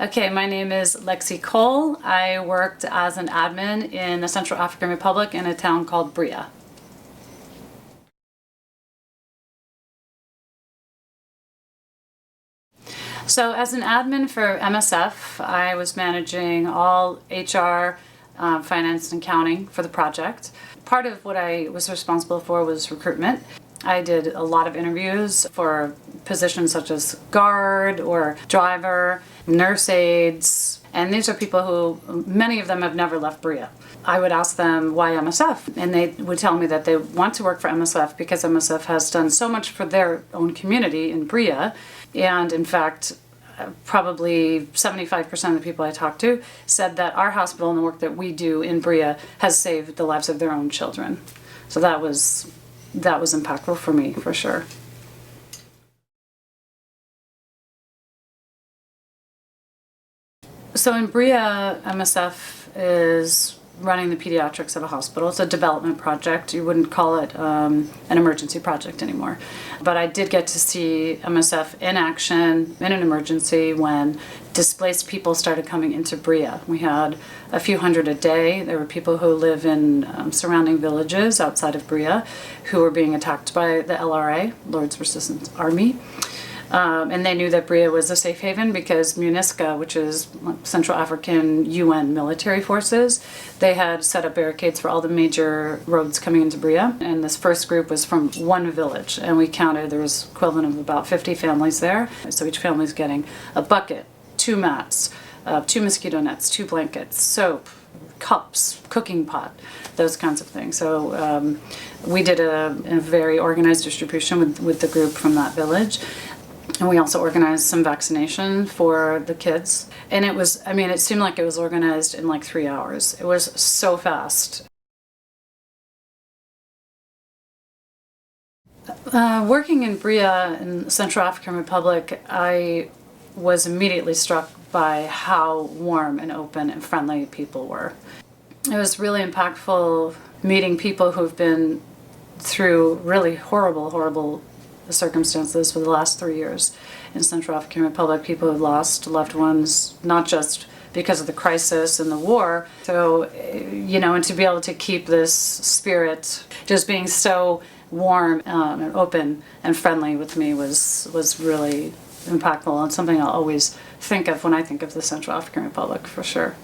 Okay, my name is Lexie Cole. I worked as an admin in the Central African Republic in a town called Bria. So as an admin for MSF, I was managing all HR, finance and accounting for the project. Part of what I was responsible for was recruitment. I did a lot of interviews for positions such as guard or driver, nurse aides, and these are people who, many of them have never left Bria. I would ask them why MSF, and they would tell me that they want to work for MSF because MSF has done so much for their own community in Bria, and in fact, probably 75% of the people I talked to said that our hospital and the work that we do in Bria has saved the lives of their own children. So that was impactful for me, for sure. So in Bria, MSF is running the pediatrics of a hospital. It's a development project. You wouldn't call it an emergency project anymore. But I did get to see MSF in action in an emergency when displaced people started coming into Bria. We had a few hundred a day. There were people who live in surrounding villages outside of Bria who were being attacked by the LRA, Lord's Resistance Army. And they knew that Bria was a safe haven because MUNISCA, which is Central African UN military forces, they had set up barricades for all the major roads coming into Bria. And this first group was from one village, and we counted there was equivalent of about 50 families there. So each family is getting a bucket, 2 mats, 2 mosquito nets, 2 blankets, soap, cups, cooking pot, those kinds of things. So we did a very organized distribution with the group from that village. And we also organized some vaccination for the kids. And it was, I mean, it seemed like it was organized in like 3 hours. It was so fast. Working in Bria in Central African Republic, I was immediately struck by how warm and open and friendly people were. It was really impactful meeting people who've been through really horrible circumstances for the last 3 years in Central African Republic. People who've lost loved ones, not just because of the crisis and the war. So, you know, and to be able to keep this spirit just being so warm and open and friendly with me was really impactful and something I'll always think of when I think of the Central African Republic, for sure.